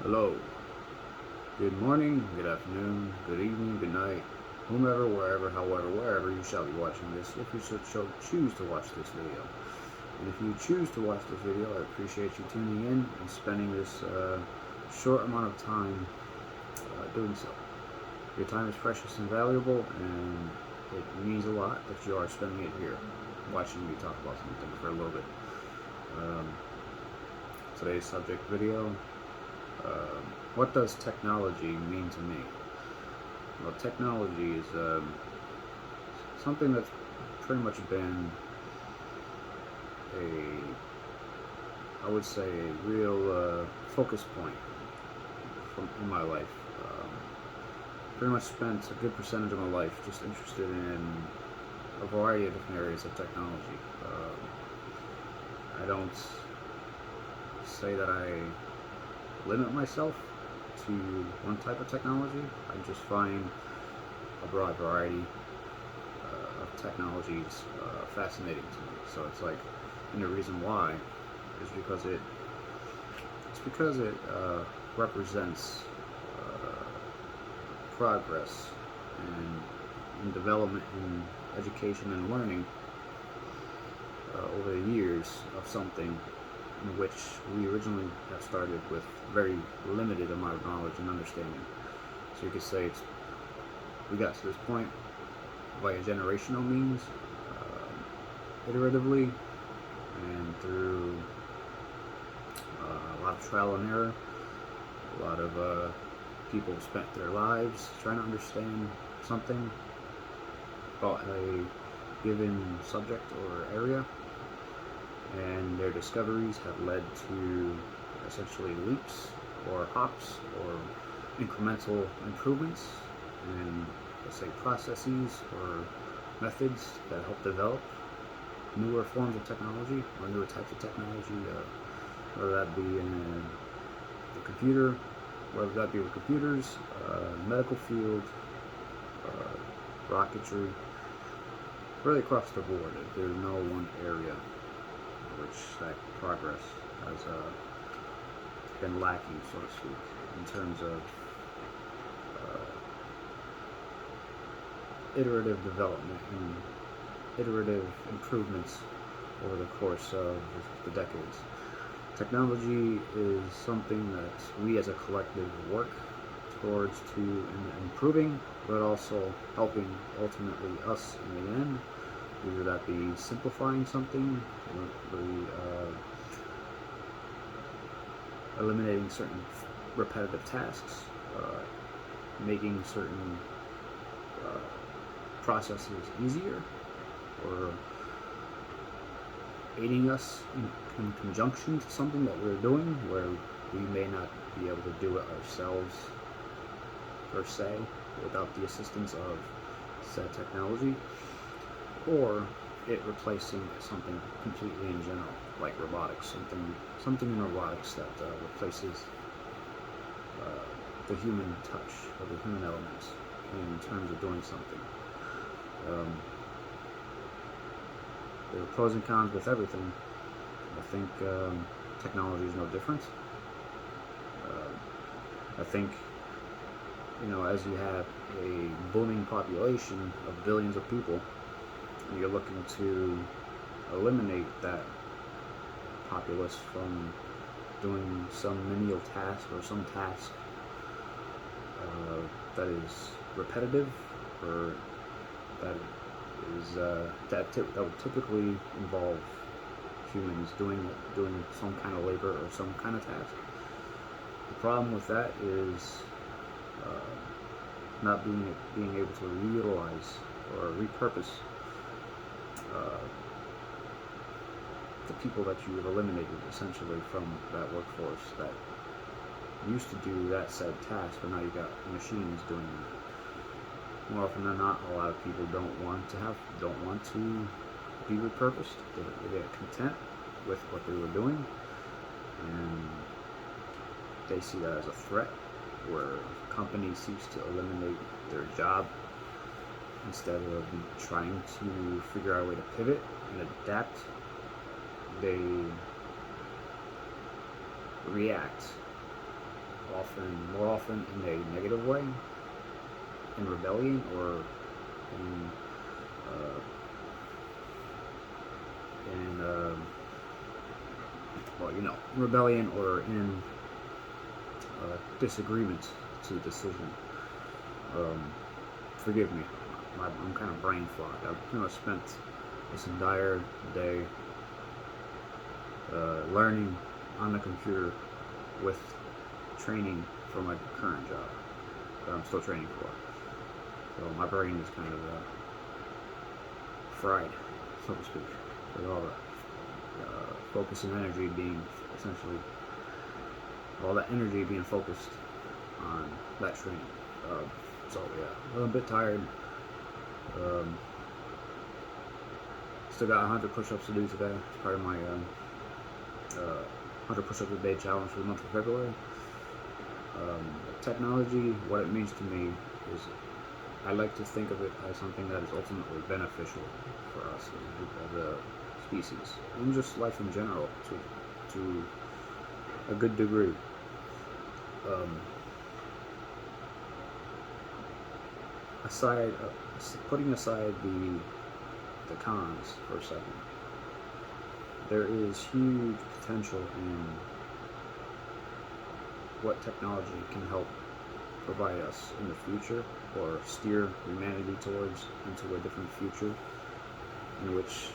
Hello, good morning, good afternoon, good evening, good night, whomever, wherever, however, wherever you shall be watching this, if you should choose to watch this video. And if you choose to watch this video, I appreciate you tuning in and spending this short amount of time doing so. Your time is precious and valuable, and it means a lot that you are spending it here, watching me talk about something for a little bit. Um, Today's subject video, um, what does technology mean to me? Well, technology is something that's pretty much been I would say, a real focus point in my life. Um, Pretty much spent a good percentage of my life just interested in a variety of different areas of technology. I don't say that I limit myself to one type of technology. I just find a broad variety of technologies fascinating to me. So it's like, and the reason why is because it represents uh, progress and development in education and learning over the years of something in which we originally have started with very limited amount of knowledge and understanding. So you could say we got to this point via generational means, iteratively, and through a lot of trial and error. A lot of people spent their lives trying to understand something about a given subject or area, and their discoveries have led to essentially leaps or hops or incremental improvements in, let's say, processes or methods that help develop newer forms of technology or newer types of technology, whether that be in the computer, whether that be with computers, medical field, rocketry, really across the board. There's no one area which that progress has been lacking, so to speak, in terms of iterative development and iterative improvements over the course of the decades. Technology is something that we as a collective work towards to improving, but also helping ultimately us in the end. Either that be simplifying something, eliminating certain repetitive tasks, making certain uh, processes easier, or aiding us in conjunction to something that we're doing where we may not be able to do it ourselves per se without the assistance of said technology, or it replacing something completely in general, like robotics, something in robotics that replaces the human touch or the human elements in terms of doing something. Um, there are pros and cons with everything. I think technology is no different. I think, as you have a booming population of billions of people, and you're looking to eliminate that populace from doing some menial task or some task that is repetitive, or that that would typically involve humans doing some kind of labor or some kind of task. The problem with that is not being able to reutilize or repurpose uh, the people that you have eliminated essentially from that workforce that used to do that said task, but now you got machines doing it. More often than not, a lot of people don't want to be repurposed. They get content with what they were doing, and they see that as a threat, where a company seeks to eliminate their job instead of trying to figure out a way to pivot and adapt. They react more often in a negative way, in rebellion, or in uh, well, rebellion, or in disagreement to the decision. Um, Forgive me, I'm kind of brain fogged. I've pretty much spent this entire day learning on the computer with training for my current job that I'm still training for. So my brain is kind of fried, so to speak, with all the focus and energy being essentially all that energy being focused on that training. So yeah, I'm a bit tired. Still got 100 push-ups to do today. It's part of my 100 push-ups a day challenge for the month of February. Technology, what it means to me is, I like to think of it as something that is ultimately beneficial for us as a species, and just life in general, to a good degree. Putting aside the cons for a second, there is huge potential in what technology can help provide us in the future, or steer humanity towards into a different future, in which,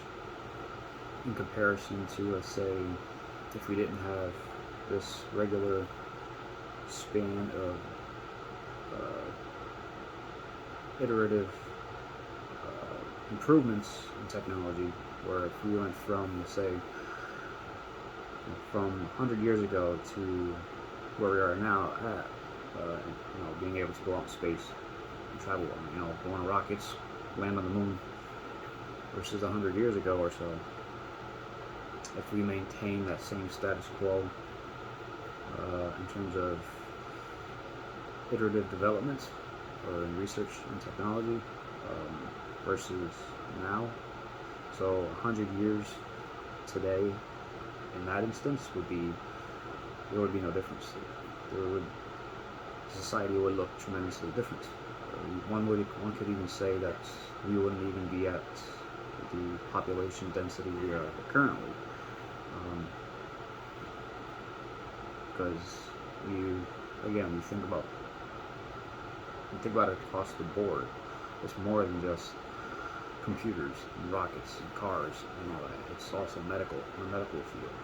in comparison to, let's say, if we didn't have this regular span of iterative improvements in technology, where if we went from, say, from 100 years ago to where we are now at, being able to go out in space and travel, go on rockets, land on the moon, versus 100 years ago or so, if we maintain that same status quo in terms of iterative development or in research and technology versus now. So 100 years today, in that instance, there would be no difference. Society would look tremendously different. One could even say that we wouldn't even be at the population density we are currently, because we think about it across the board. It's more than just computers and rockets and cars and all that. It's also in the medical field,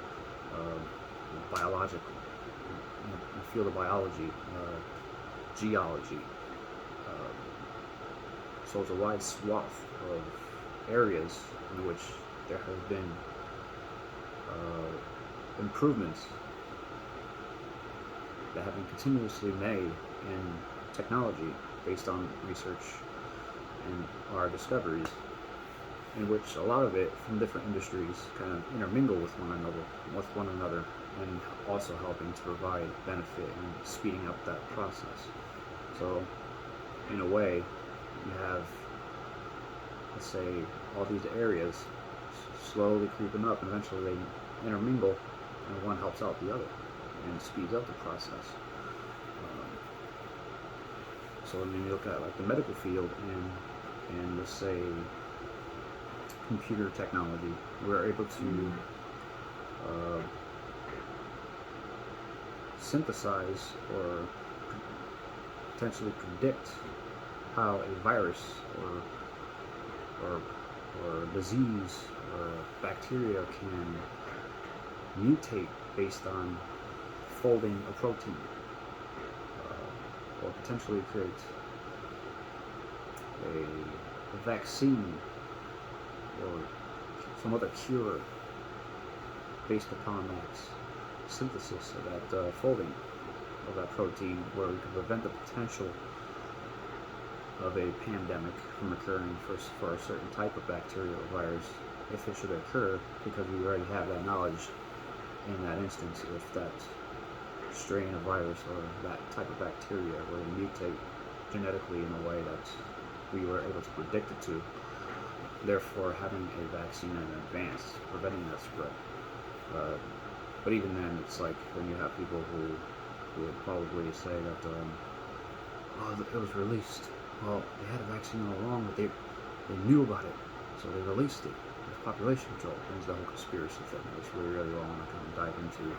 biological, in the field of biology, geology. So it's a wide swath of areas in which there have been improvements that have been continuously made in technology based on research and our discoveries, in which a lot of it from different industries kind of intermingle with one another, and also helping to provide benefit and speeding up that process. So, in a way, you have, let's say, all these areas slowly creeping up, and eventually they intermingle, and one helps out the other and speeds up the process. So when you look at like the medical field and let's say computer technology, we're able to synthesize or potentially predict how a virus or disease or bacteria can mutate based on folding a protein, or potentially create a vaccine or some other cure based upon that synthesis of that folding of that protein, where we can prevent the potential of a pandemic from occurring for a certain type of bacteria or virus, if it should occur, because we already have that knowledge in that instance. If that strain of virus or that type of bacteria were to mutate genetically in a way that we were able to predict it to, therefore having a vaccine in advance, preventing that spread. But even then, it's like when you have people who would probably say that oh, it was released. Well, they had a vaccine all along, but they knew about it, so they released it. It's population control. There's the whole conspiracy thing. It's really long. I can't dive into.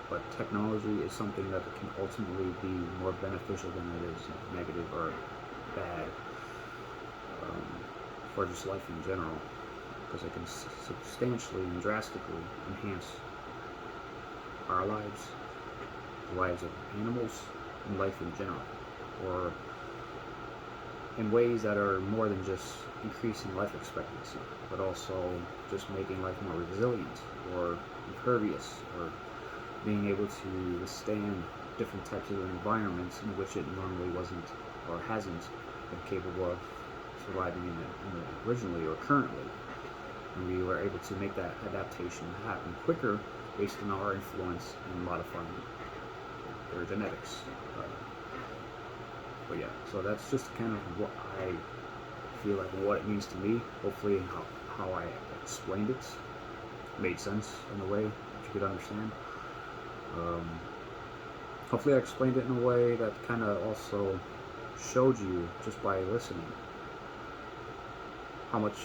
But technology is something that can ultimately be more beneficial than it is negative or bad for just life in general, because it can substantially and drastically enhance our lives, the lives of animals, and life in general, or in ways that are more than just increasing life expectancy, but also just making life more resilient or impervious, or being able to withstand different types of environments in which it normally wasn't or hasn't been capable of surviving in it originally or currently. And we were able to make that adaptation happen quicker based on our influence in modifying their genetics. But yeah, so that's just kind of what I feel like, what it means to me. Hopefully how I explained it made sense in a way that you could understand. Hopefully I explained it in a way that kind of also showed you, just by listening, how much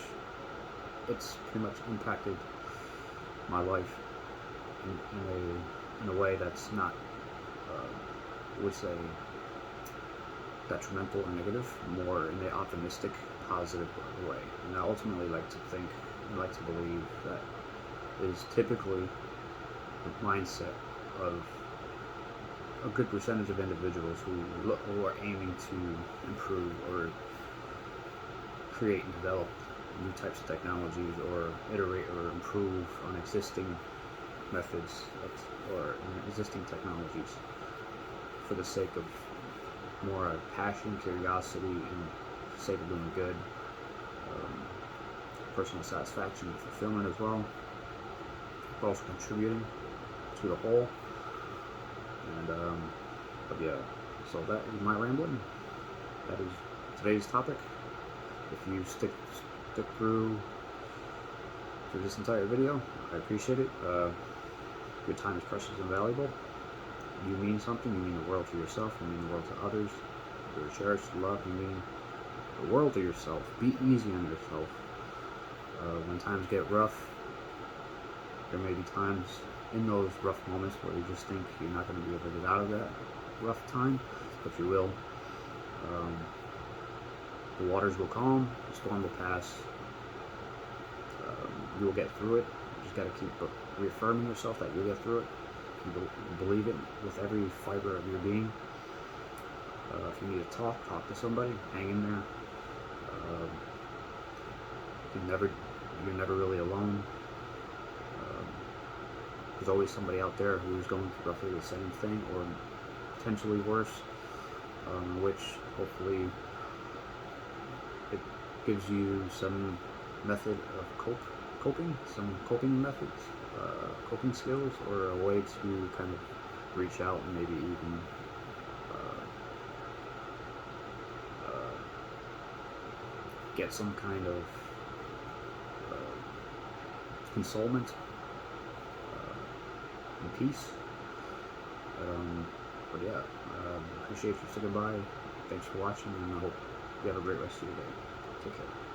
it's pretty much impacted my life in a way that's not, I would say, detrimental or negative, more in the optimistic, positive way. And I ultimately like to think and like to believe that is typically the mindset of a good percentage of individuals who are aiming to improve or create and develop new types of technologies, or iterate or improve on existing methods or existing technologies for the sake of more passion, curiosity, and sake of doing good, personal satisfaction and fulfillment as well, but also contributing to the whole. And but yeah, so that is my rambling. That is today's topic. If you stick through this entire video, I appreciate it. Your time is precious and valuable. You mean something. You mean the world to yourself. You mean the world to others. You're cherished, loved. You mean the world to yourself. Be easy on yourself. When times get rough, there may be times in those rough moments where you just think you're not going to be able to get out of that rough time, but you will. The waters will calm, the storm will pass. You will get through it. You just got to keep reaffirming yourself that you'll get through it. You believe it with every fiber of your being. If you need to talk to somebody. Hang in there. You're never really alone. There's always somebody out there who's going through roughly the same thing, or potentially worse, which hopefully it gives you some method of coping, some coping methods, coping skills, or a way to kind of reach out and maybe even get some kind of consolement and peace. But yeah, appreciate you sticking by. Thanks for watching, and I hope you have a great rest of your day. Take care.